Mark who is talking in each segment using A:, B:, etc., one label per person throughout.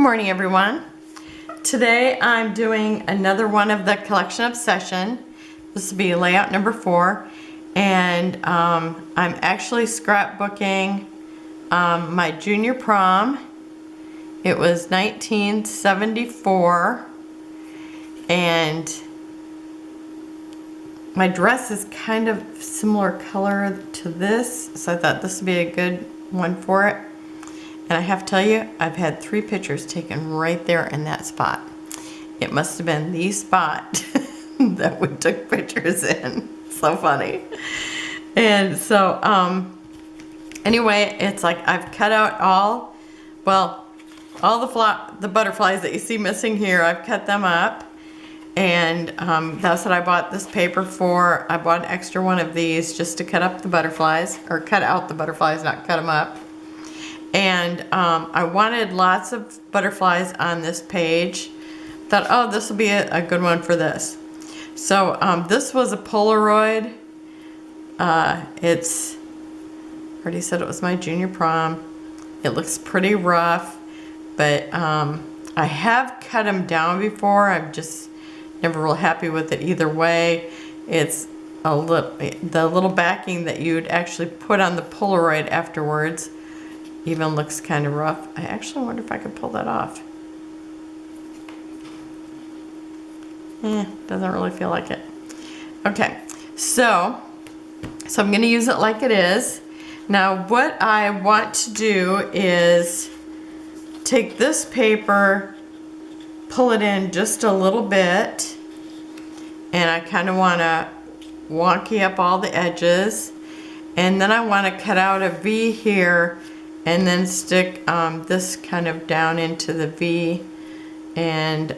A: morning, everyone. Today I'm doing another one of the collection obsession. This will be layout number 4, and I'm actually scrapbooking my junior prom. It was 1974, and my dress is kind of similar color to this, so I thought this would be a good one for it. And I have to tell you, I've had 3 pictures taken right there in that spot. It must have been the spot that we took pictures in. So funny. And so, anyway, it's like I've cut out all the butterflies that you see missing here. I've cut them up. And that's what I bought this paper for. I bought an extra one of these just to cut up the butterflies, or cut out the butterflies, not cut them up. And I wanted lots of butterflies on this page. Thought, oh, this will be a good one for this. So this was a Polaroid. It's, already said it was my junior prom. It looks pretty rough, but I have cut them down before. I'm just never real happy with it either way. It's the little backing that you'd actually put on the Polaroid afterwards even looks kind of rough. I actually wonder if I could pull that off. Doesn't really feel like it. Okay, so I'm gonna use it like it is. Now what I want to do is take this paper, pull it in just a little bit, and I kind of want to wonky up all the edges, and then I want to cut out a V here and then stick this kind of down into the V, and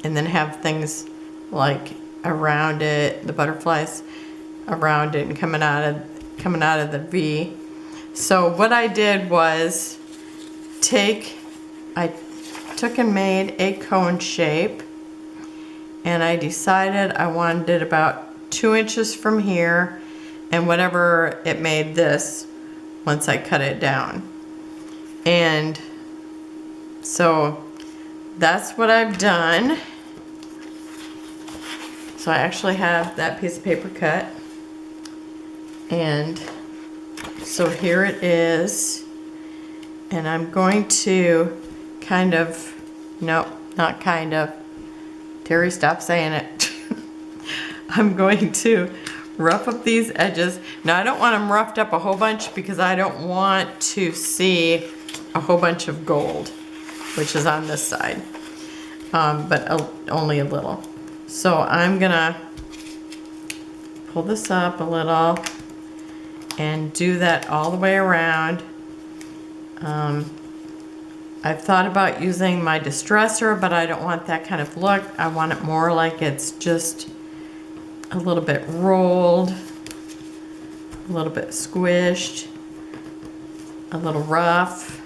A: then have things like around it, the butterflies around it and coming out of the V. So what I did was I took and made a cone shape, and I decided I wanted it about 2 inches from here, and whatever it made this once I cut it down. And so that's what I've done. So I actually have that piece of paper cut, and so here it is, and I'm going to kind of, nope, not kind of, Terry, stop saying it. I'm going to rough up these edges. Now I don't want them roughed up a whole bunch because I don't want to see a whole bunch of gold, which is on this side, but only a little. So I'm gonna pull this up a little and do that all the way around. I've thought about using my distresser, but I don't want that kind of look. I want it more like it's just a little bit rolled, a little bit squished, a little rough.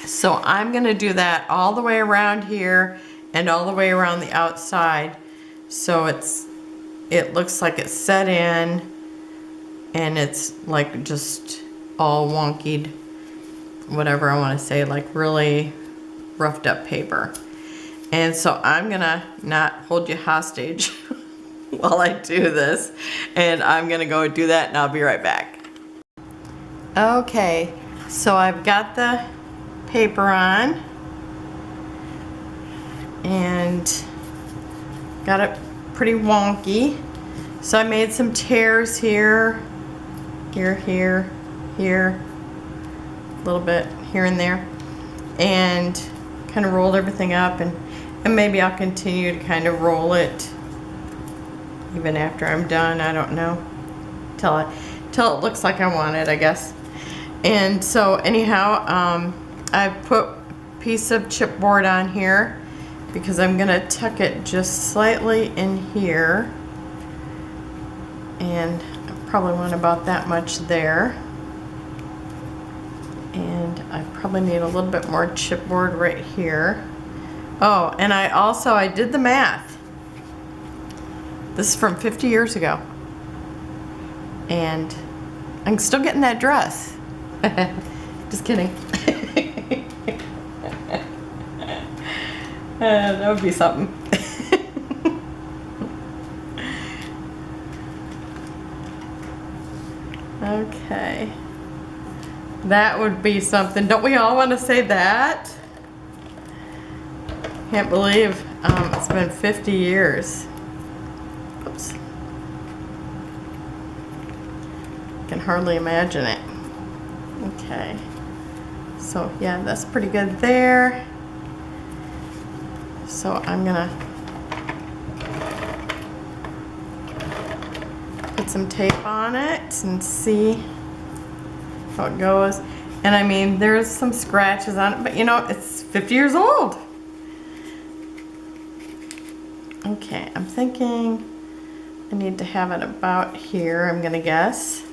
A: So I'm gonna do that all the way around here and all the way around the outside, so it looks like it's set in and it's like just all wonkied, whatever I want to say, like really roughed up paper. And so I'm gonna not hold you hostage while I do this, and I'm gonna go do that, and I'll be right back. Okay, so I've got the paper on and got it pretty wonky. So I made some tears here, here, a little bit here and there, and kind of rolled everything up, and maybe I'll continue to kind of roll it even after I'm done. I don't know, till it looks like I want it, I guess. And so anyhow, I've put a piece of chipboard on here because I'm gonna tuck it just slightly in here, and I probably want about that much there. And I probably need a little bit more chipboard right here. Oh, and I did the math. This is from 50 years ago. And I'm still getting that dress. Just kidding. That would be something. Okay. That would be something. Don't we all want to say that? Can't believe it's been 50 years. Oops. Can hardly imagine it. Okay. So yeah, that's pretty good there. So I'm gonna put some tape on it and see how it goes. And I mean, there's some scratches on it, but you know, it's 50 years old. Okay, I'm thinking I need to have it about here, I'm gonna guess.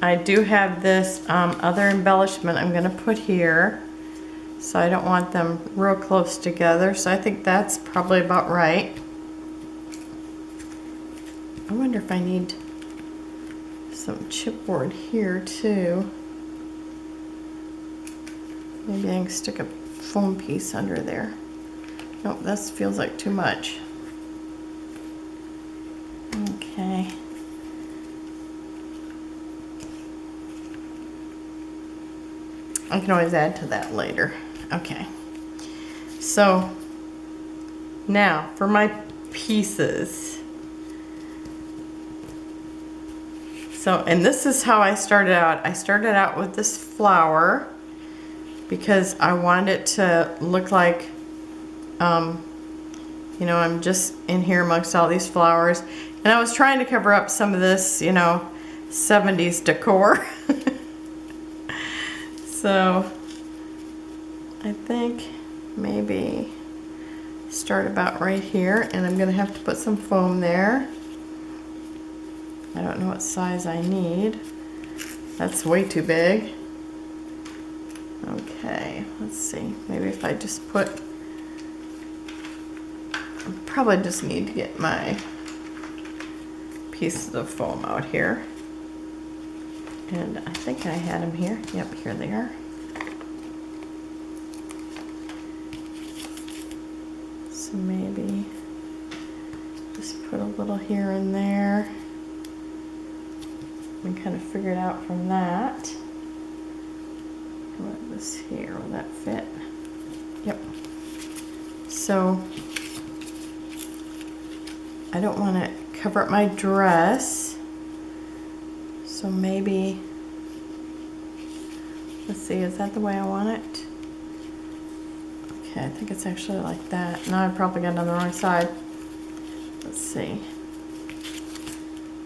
A: I do have this other embellishment I'm gonna put here, so I don't want them real close together, so I think that's probably about right. I wonder if I need some chipboard here too. Maybe I can stick a foam piece under there. Nope, that feels like too much. Okay. I can always add to that later. Okay. So now for my pieces. So, and this is how I started out. I started out with this flower because I wanted it to look like, you know, I'm just in here amongst all these flowers. And I was trying to cover up some of this, you know, 70s decor. So I think maybe start about right here, and I'm gonna have to put some foam there. I don't know what size I need. That's way too big. Okay, let's see. Maybe if I just put, I probably just need to get my pieces of foam out here. And I think I had them here. Yep, here they are. So maybe just put a little here and there. And kind of figure it out from that. Put this here, will that fit? Yep. So I don't want to cover up my dress. So maybe, let's see, is that the way I want it? Okay, I think it's actually like that. Now I probably got it on the wrong side. Let's see.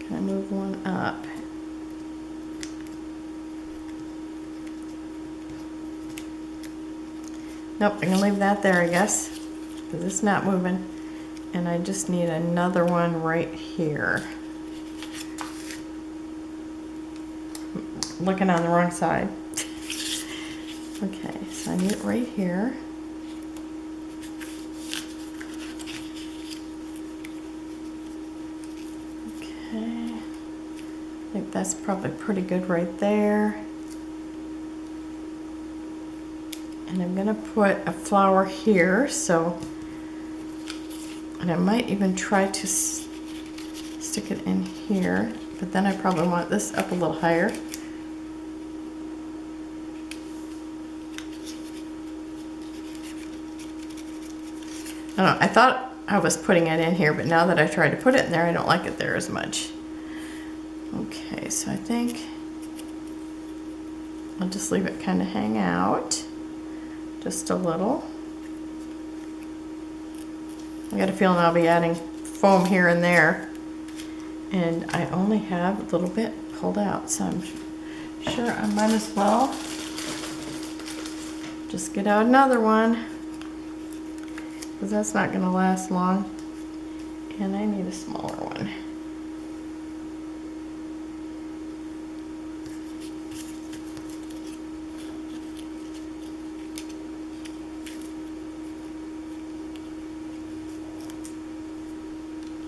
A: Can I move one up? Nope, I'm gonna leave that there, I guess, because it's not moving. And I just need another one right here. Looking on the wrong side. Okay, so I need it right here. Okay, I think that's probably pretty good right there. And I'm gonna put a flower here, so, and I might even try to stick it in here, but then I probably want this up a little higher. I don't know, I thought I was putting it in here, but now that I try to put it in there, I don't like it there as much. Okay, so I think I'll just leave it kind of hang out. Just a little. I got a feeling I'll be adding foam here and there. And I only have a little bit pulled out, so I'm sure I might as well just get out another one, because that's not going to last long. And I need a smaller one.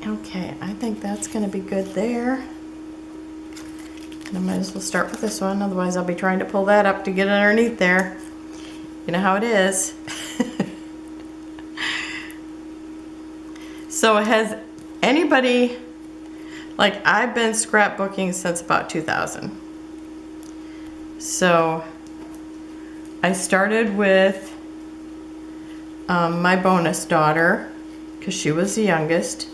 A: Okay, I think that's going to be good there. And I might as well start with this one, otherwise I'll be trying to pull that up to get underneath there. You know how it is. So has anybody, like I've been scrapbooking since about 2000. So I started with my bonus daughter because she was the youngest,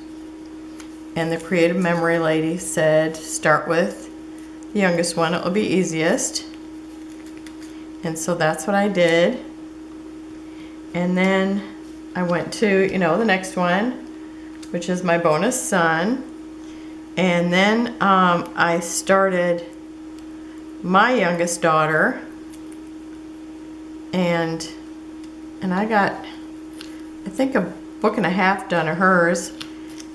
A: and the creative memory lady said start with the youngest one, it will be easiest. And so that's what I did. And then I went to, you know, the next one, which is my bonus son. And then I started my youngest daughter, and I got, I think, a book and a half done of hers.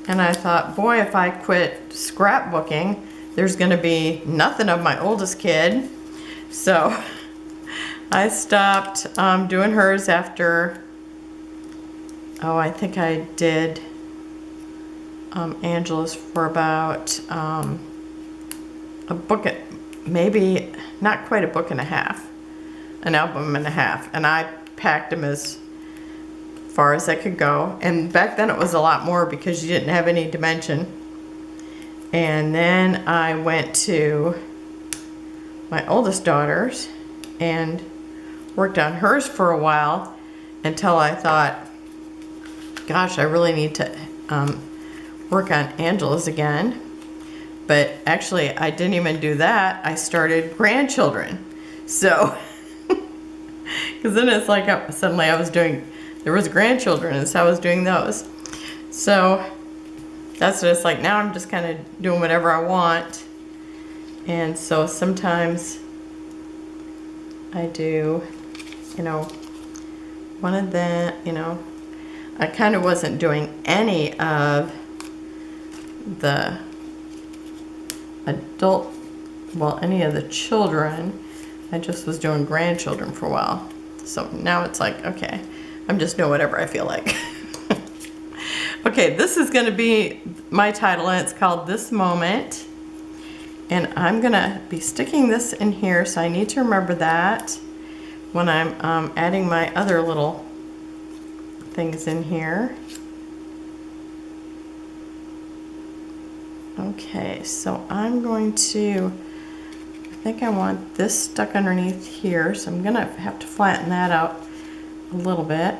A: And I thought, boy, if I quit scrapbooking, there's going to be nothing of my oldest kid. So I stopped doing hers after, oh, I think I did Angela's for about a book, maybe not quite a book and a half, an album and a half. And I packed them as far as I could go. And back then it was a lot more because you didn't have any dimension. And then I went to my oldest daughter's and worked on hers for a while until I thought, gosh, I really need to work on Angela's again. But actually I didn't even do that. I started grandchildren. So, because then it's like suddenly I was doing, there was grandchildren, and so I was doing those. So that's what it's like. Now I'm just kind of doing whatever I want. And so sometimes I do, you know, one of the, you know, I kind of wasn't doing any of the adult, well, any of the children. I just was doing grandchildren for a while. So now it's like, okay, I'm just doing whatever I feel like. Okay, this is going to be my title, and it's called This Moment. And I'm going to be sticking this in here, so I need to remember that when I'm adding my other little things in here. Okay, so I'm going to, I think I want this stuck underneath here, so I'm going to have to flatten that out a little bit.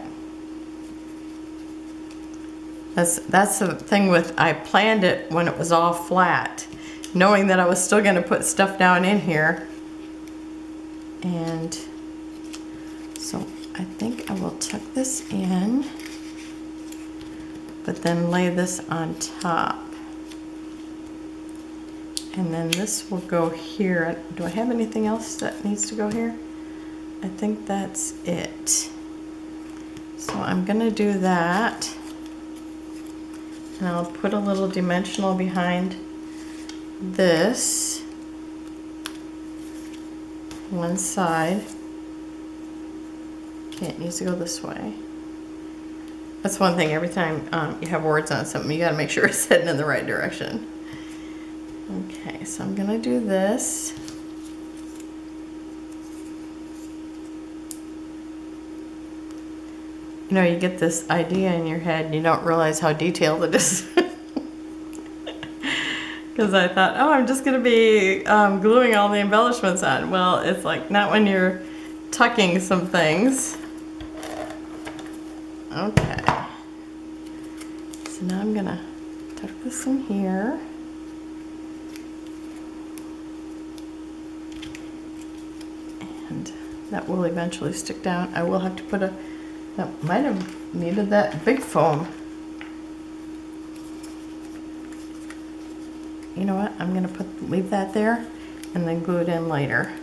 A: That's the thing with, I planned it when it was all flat, knowing that I was still going to put stuff down in here. And so I think I will tuck this in, but then lay this on top. And then this will go here. Do I have anything else that needs to go here? I think that's it. So I'm going to do that. And I'll put a little dimensional behind this one side. Okay, it needs to go this way. That's one thing, every time you have words on something, you gotta make sure it's heading in the right direction. Okay, so I'm gonna do this. You know, you get this idea in your head and you don't realize how detailed it is. Because I thought, oh, I'm just going to be gluing all the embellishments on. Well, it's like not when you're tucking some things. Okay. So now I'm going to tuck this in here. And that will eventually stick down. I will have to put a, that might have needed that big foam. You know what? I'm gonna leave that there and then glue it in later,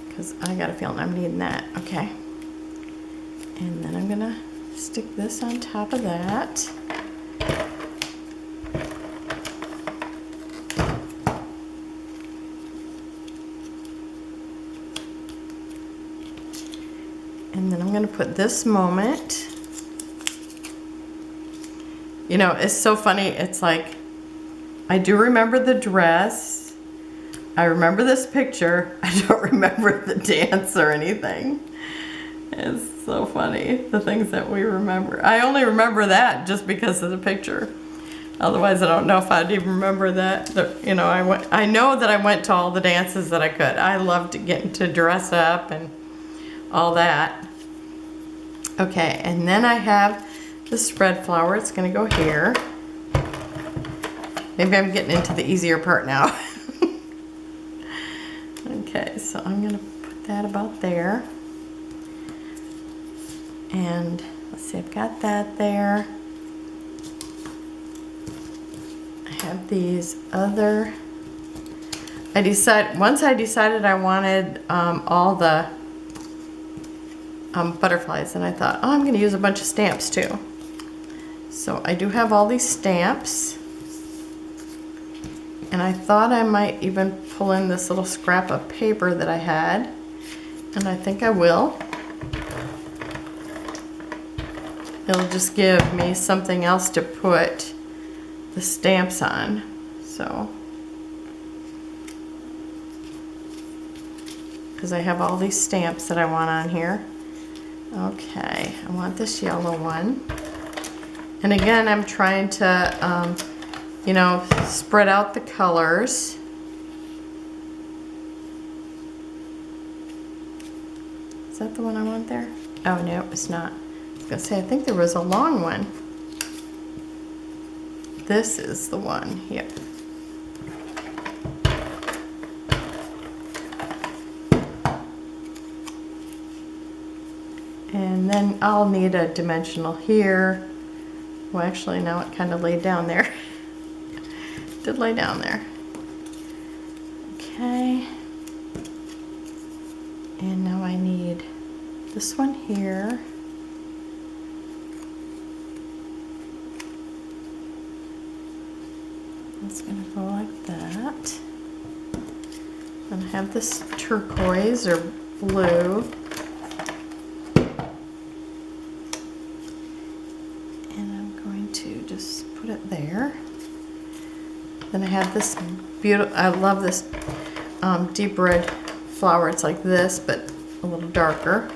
A: because I got a feeling I'm needing that. Okay. And then I'm gonna stick this on top of that. And then I'm going to put this moment. You know, it's so funny. It's like, I do remember the dress. I remember this picture. I don't remember the dance or anything. It's so funny, the things that we remember. I only remember that just because of the picture. Otherwise, I don't know if I'd even remember that. You know, I know that I went to all the dances that I could. I loved getting to dress up and all that. Okay, and then I have the spread flower. It's gonna go here. Maybe I'm getting into the easier part now. Okay, so I'm gonna put that about there. And let's see, I've got that there. I have these other, once I decided I wanted all the butterflies, and I thought, oh, I'm gonna use a bunch of stamps too. So I do have all these stamps. And I thought I might even pull in this little scrap of paper that I had. And I think I will. It'll just give me something else to put the stamps on. So, because I have all these stamps that I want on here. Okay, I want this yellow one. And again, I'm trying to, you know, spread out the colors. Is that the one I want there? Oh no, it's not. I was gonna say, I think there was a long one. This is the one, yep. And then I'll need a dimensional here. Well, actually, now it kind of laid down there. Did lay down there. Okay. And now I need this one here. It's gonna go like that. Then I have this turquoise or blue. And I'm going to just put it there. Then I have this beautiful, I love this deep red flower. It's like this, but a little darker.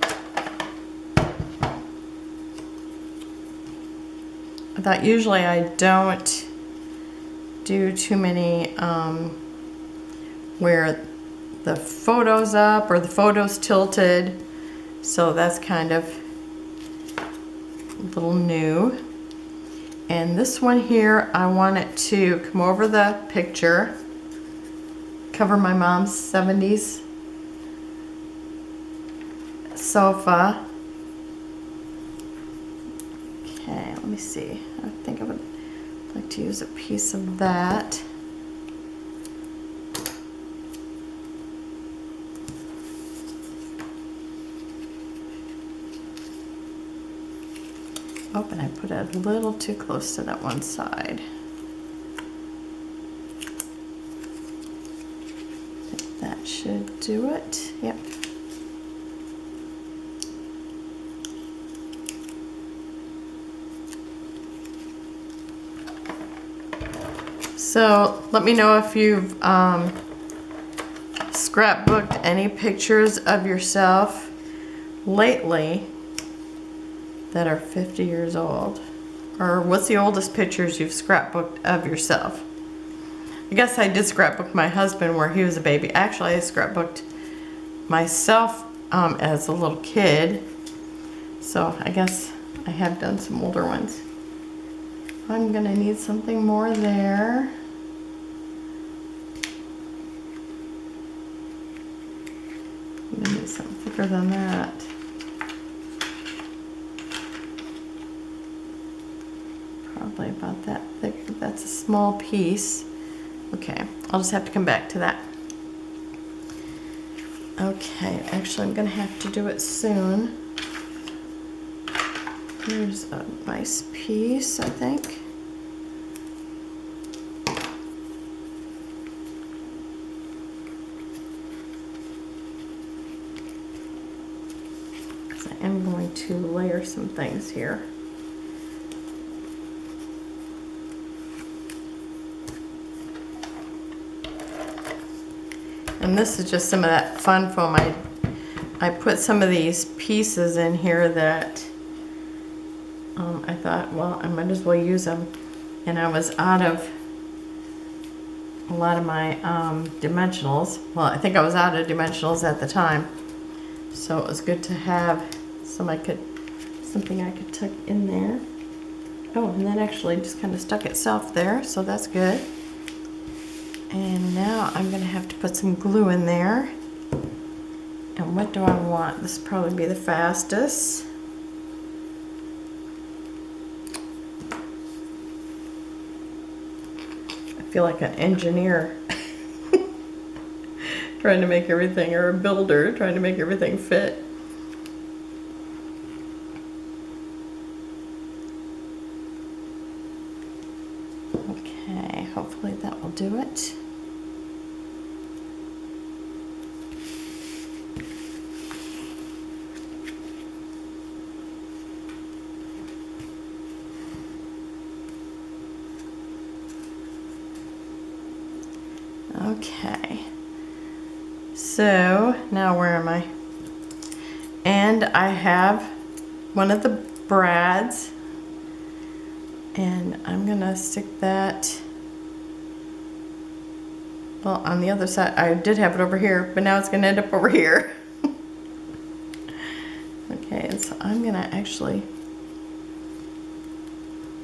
A: I thought usually I don't do too many where the photo's up or the photo's tilted. So that's kind of a little new. And this one here, I want it to come over the picture, cover my mom's 70s sofa. Okay, let me see. I think I would like to use a piece of that. Oh, and I put it a little too close to that one side. I think that should do it. Yep. So let me know if you've scrapbooked any pictures of yourself lately that are 50 years old, or what's the oldest pictures you've scrapbooked of yourself. I guess I did scrapbook my husband where he was a baby. Actually, I scrapbooked myself as a little kid, so I guess I have done some older ones. I'm gonna need something more there. I'm gonna need something thicker than that. Probably about that thick, but that's a small piece. Okay, I'll just have to come back to that. Okay, actually I'm gonna have to do it soon. Here's a nice piece, I think. Because I am going to layer some things here. And this is just some of that fun foam I I put some of these pieces in here that I thought, well, I might as well use them. And I was out of a lot of my dimensionals. Well, I think I was out of dimensionals at the time. So it was good to have something I could tuck in there. Oh, and that actually just kind of stuck itself there, so that's good. And now I'm gonna have to put some glue in there. And what do I want? This will probably be the fastest. I feel like an engineer trying to make everything, or a builder trying to make everything fit. Okay, hopefully that will do it. Okay, so now where am I? And I have one of the brads, and I'm gonna stick that, well, on the other side. I did have it over here, but now it's gonna end up over here. Okay, and so I'm gonna actually,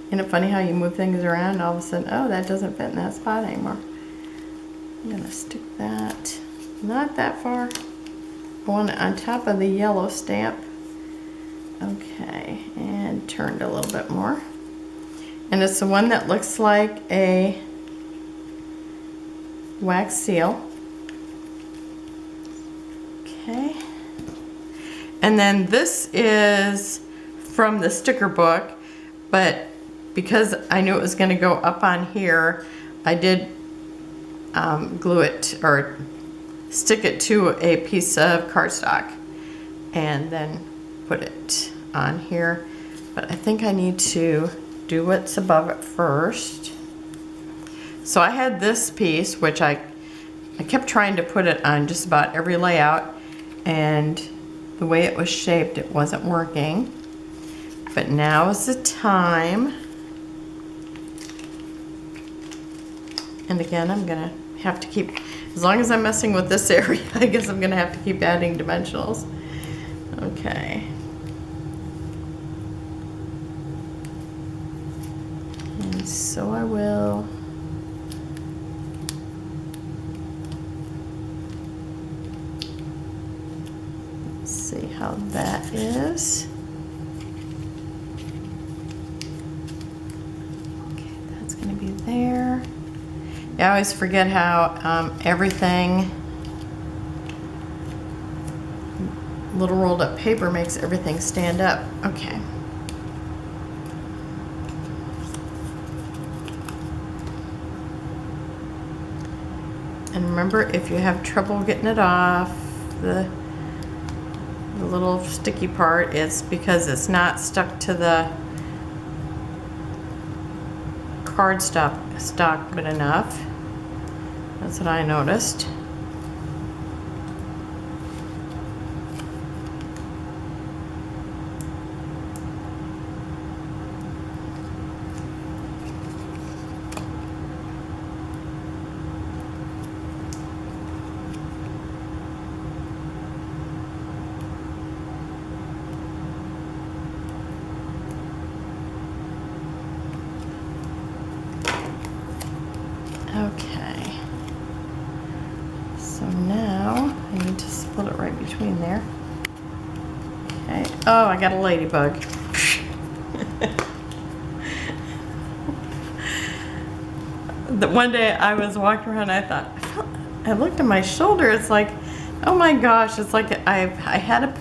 A: isn't it funny how you move things around and all of a sudden, oh, that doesn't fit in that spot anymore. I'm gonna stick that, not that far, I want it on top of the yellow stamp. Okay, and turned a little bit more. And it's the one that looks like a wax seal. Okay. And then this is from the sticker book, but because I knew it was gonna go up on here, I did glue it or stick it to a piece of cardstock and then put it on here. But I think I need to do what's above it first. So I had this piece, which I kept trying to put it on just about every layout, and the way it was shaped, it wasn't working. But now is the time. And again, I'm gonna have to keep, as long as I'm messing with this area, I guess I'm gonna have to keep adding dimensionals. Okay. And so I will. Let's see how that is. Okay, that's gonna be there. I always forget how everything, little rolled up paper makes everything stand up. Okay. And remember, if you have trouble getting it off, the little sticky part, it's because it's not stuck to the cardstock good enough. That's what I noticed. Okay, so now I need to split it right between there. Okay, oh, I got a ladybug. One day I was walking around, I thought, I looked at my shoulder, it's like, oh my gosh, it's like I had a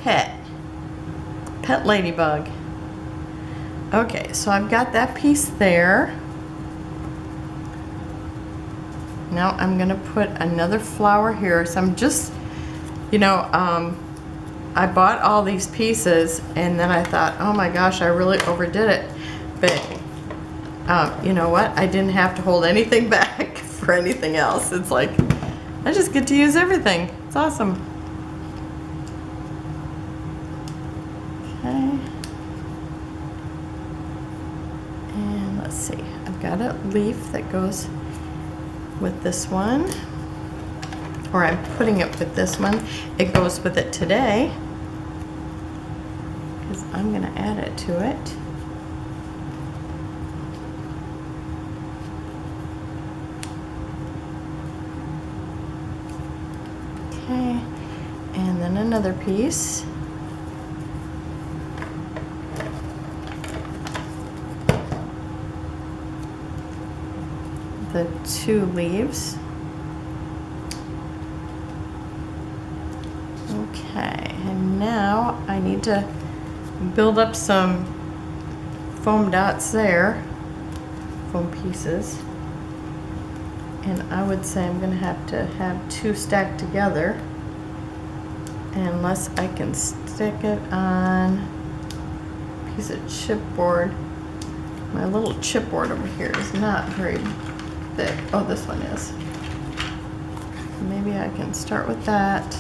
A: pet ladybug. Okay, so I've got that piece there. Now I'm gonna put another flower here. So I'm just, you know, I bought all these pieces and then I thought, oh my gosh, I really overdid it. But you know what? I didn't have to hold anything back for anything else. It's like, I just get to use everything. It's awesome. leaf that goes with this one. Or I'm putting it with this one. It goes with it today, because I'm going to add it to it. Okay, and then another piece. The 2 leaves. Okay, and now I need to build up some foam dots there, foam pieces. And I would say I'm going to have 2 stacked together, unless I can stick it on a piece of chipboard. My little chipboard over here is not very thick. Oh, this one is. Maybe I can start with that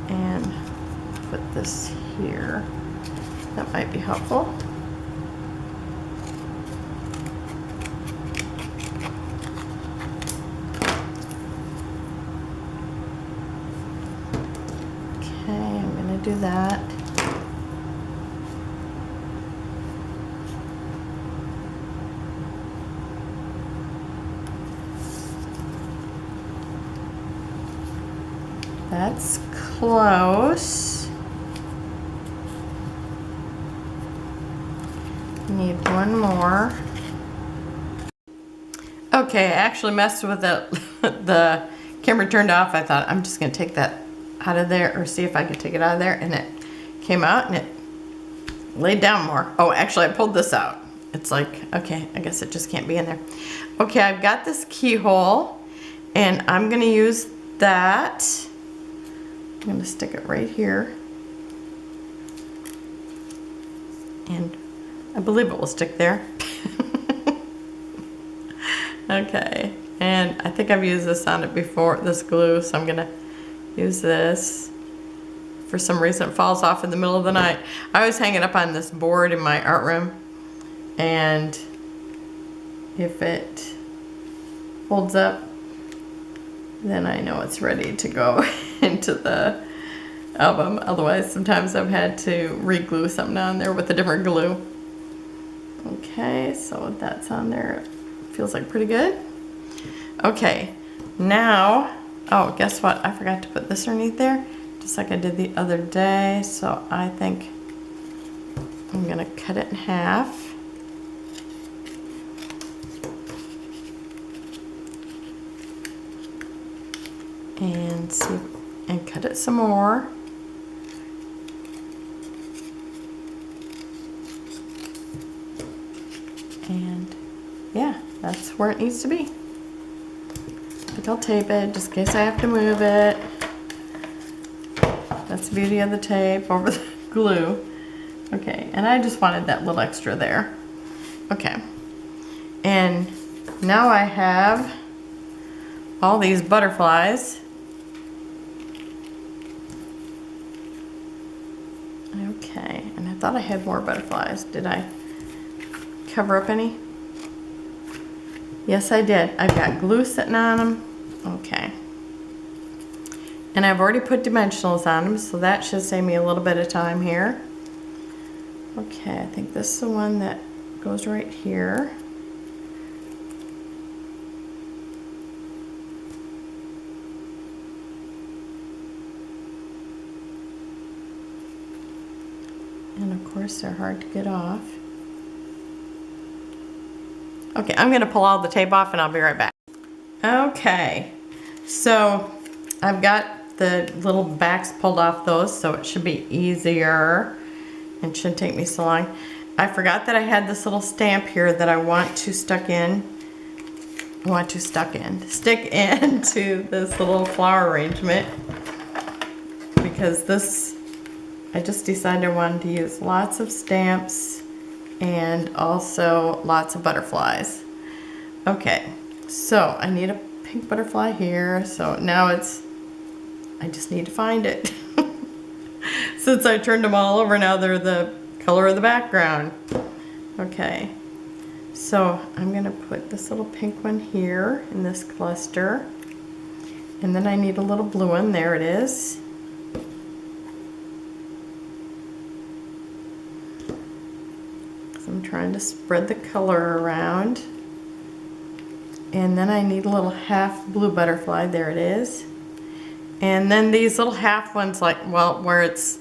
A: and put this here. That might be helpful. Okay, I'm going to do that. That's close. Need one more. Okay, I actually messed with it. The camera turned off. I thought I'm just going to take that out of there, or see if I could take it out of there, and it came out and it laid down more. Oh, actually I pulled this out. It's like, okay, I guess it just can't be in there. Okay, I've got this keyhole, and I'm going to use that. I'm going to stick it right here, and I believe it will stick there. Okay, and I think I've used this on it before, this glue, so I'm going to use this. For some reason it falls off in the middle of the night. I always hang it up on this board in my art room, and if it folds up, then I know it's ready to go into the album. Otherwise, sometimes I've had to re-glue something on there with a different glue. Okay, so that's on there. Feels like pretty good. Okay, now, oh, guess what? I forgot to put this underneath there, just like I did the other day. So I think I'm gonna cut it in half. And see, and cut it some more. And yeah, that's where it needs to be. I think I'll tape it just in case I have to move it. That's the beauty of the tape over the glue. Okay, and I just wanted that little extra there. Okay, and now I have all these butterflies. Okay, and I thought I had more butterflies. Did I cover up any? Yes, I did. I've got glue sitting on them. Okay. And I've already put dimensionals on them, so that should save me a little bit of time here. Okay, I think this is the one that goes right here. And of course, they're hard to get off. Okay, I'm gonna pull all the tape off and I'll be right back. Okay, so I've got the little backs pulled off those, so it should be easier and shouldn't take me so long. I forgot that I had this little stamp here that I want to stick into this little flower arrangement, because this, I just decided I wanted to use lots of stamps and also lots of butterflies. Okay, so I need a pink butterfly here, so now it's, I just need to find it. Since I turned them all over, now they're the color of the background. Okay, So I'm gonna put this little pink one here in this cluster. And then I need a little blue one, there it is. So I'm trying to spread the color around. And then I need a little half blue butterfly, there it is. And then these little half ones, like, well, where it's,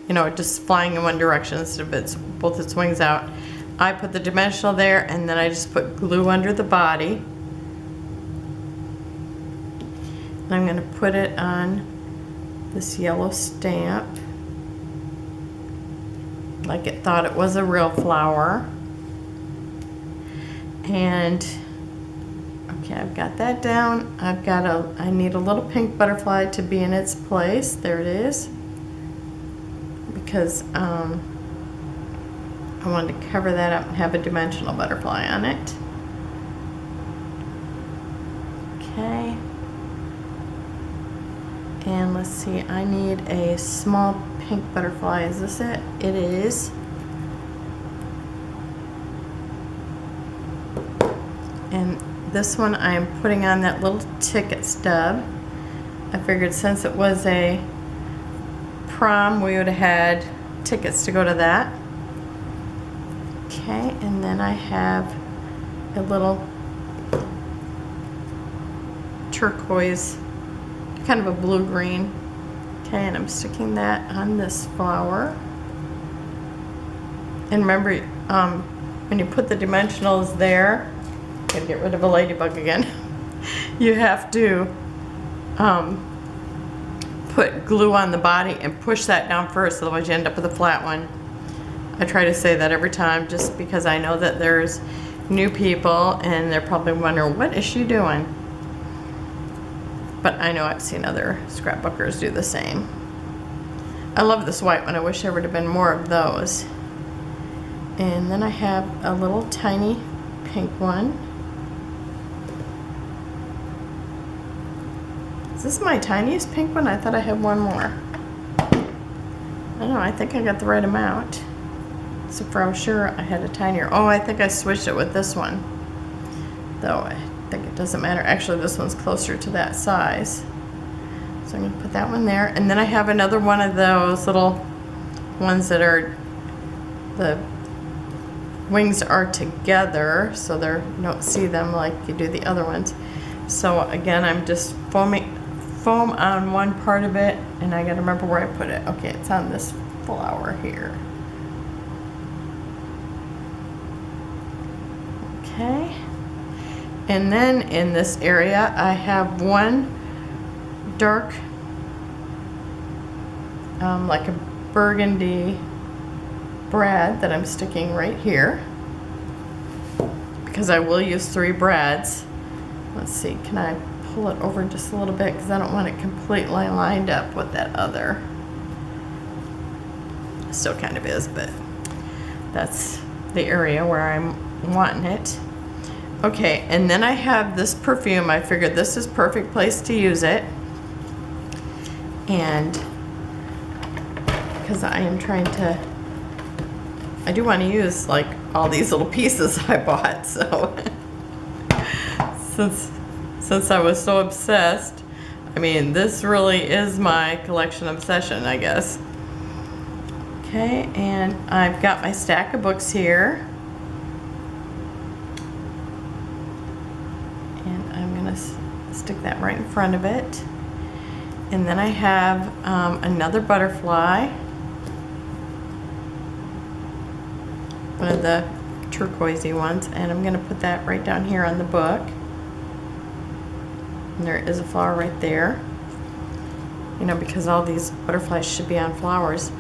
A: you know, just flying in one direction instead of it's both its wings out. I put the dimensional there, and then I just put glue under the body. And I'm going to put it on this yellow stamp, like it thought it was a real flower. And okay, I've got that down. I need a little pink butterfly to be in its place. There it is. Because I wanted to cover that up and have a dimensional butterfly on it. Okay. And let's see, I need a small pink butterfly. Is this it? It is. And this one I am putting on that little ticket stub. I figured since it was a prom, we would have had tickets to go to that. Okay, and then I have a little turquoise, kind of a blue-green. Okay, and I'm sticking that on this flower. And remember, when you put the dimensionals there, gotta get rid of a ladybug again. You have to put glue on the body and push that down first, otherwise you end up with a flat one. I try to say that every time just because I know that there's new people and they're probably wondering, what is she doing? But I know I've seen other scrapbookers do the same. I love this white one. I wish there would have been more of those. And then I have a little tiny pink one. Is this my tiniest pink one? I thought I had one more. I don't know, I think I got the right amount. So for I'm sure I had a tinier. Oh, I think I switched it with this one. Though I think it doesn't matter. Actually, this one's closer to that size. So I'm gonna put that one there. And then I have another one of those little ones that are, the wings are together, so you don't see them like you do the other ones. So again, I'm just foam on one part of it, and I gotta remember where I put it. Okay, it's on this flower here. Okay. And then in this area, I have one dark, like a burgundy brad that I'm sticking right here, because I will use 3 brads. Let's see, can I pull it over just a little bit, because I don't want it completely lined up with that other. It still kind of is, but that's the area where I'm wanting it. Okay, and then I have this perfume. I figured this is perfect place to use it. And because I am trying to, I do want to use like all these little pieces I bought, so since I was so obsessed, I mean, this really is my collection obsession, I guess. Okay, and I've got my stack of books here. And I'm gonna stick that right in front of it. And then I have another butterfly, one of the turquoisey ones, and I'm gonna put that right down here on the book. And there is a flower right there. You know, because all these butterflies should be on flowers.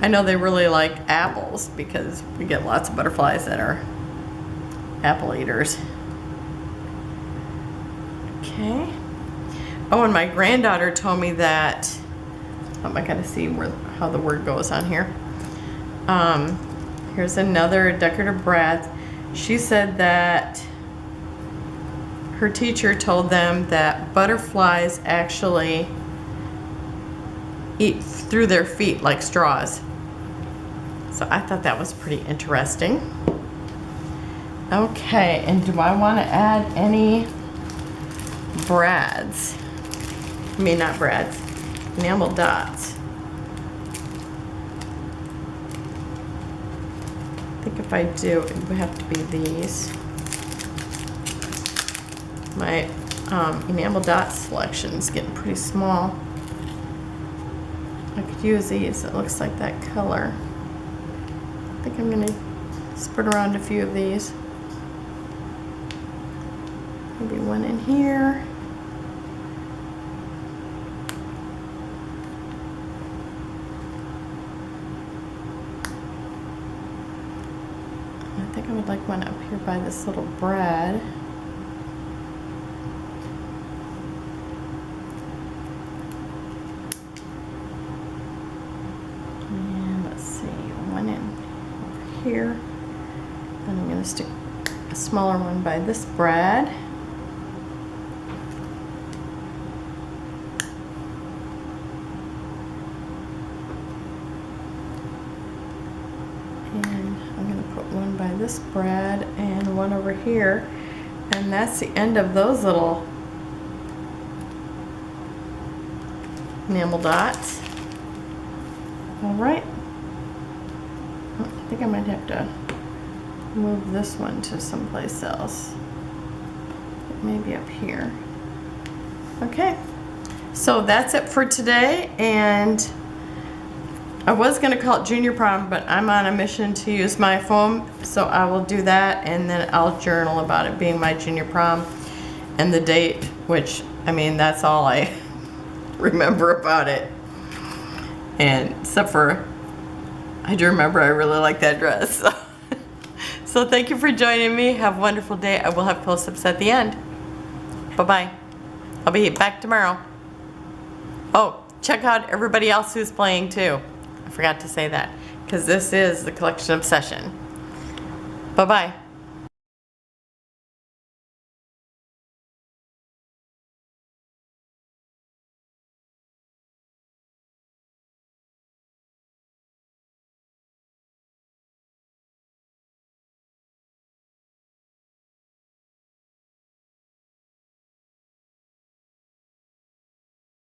A: I know they really like apples because we get lots of butterflies that are apple eaters. Okay. Oh, and my granddaughter told me that, I gotta see how the word goes on here. Here's another decorative brad. She said that her teacher told them that butterflies actually eat through their feet like straws. So I thought that was pretty interesting. Okay, and do I want to add any brads? I mean, not brads, enamel dots. I think if I do, it would have to be these. My enamel dot selection is getting pretty small. I could use these. It looks like that color. I think I'm going to spread around a few of these. Maybe one in here. I think I would like one up here by this little brad. And let's see, one in over here. Then I'm going to stick a smaller one by this brad. And I'm going to put one by this brad and one over here. And that's the end of those little enamel dots. All right. I think I might have to move this one to someplace else. Maybe up here. Okay. So that's it for today, and I was going to call it Junior Prom, but I'm on a mission to use my foam, so I will do that, and then I'll journal about it being my Junior Prom and the date, which, I mean, that's all I remember about it. And except for, I do remember I really like that dress. So thank you for joining me. Have a wonderful day. I will have close-ups at the end. Bye-bye. I'll be back tomorrow. Oh, check out everybody else who's playing too. I forgot to say that, because this is the Collection Obsession. Bye-bye.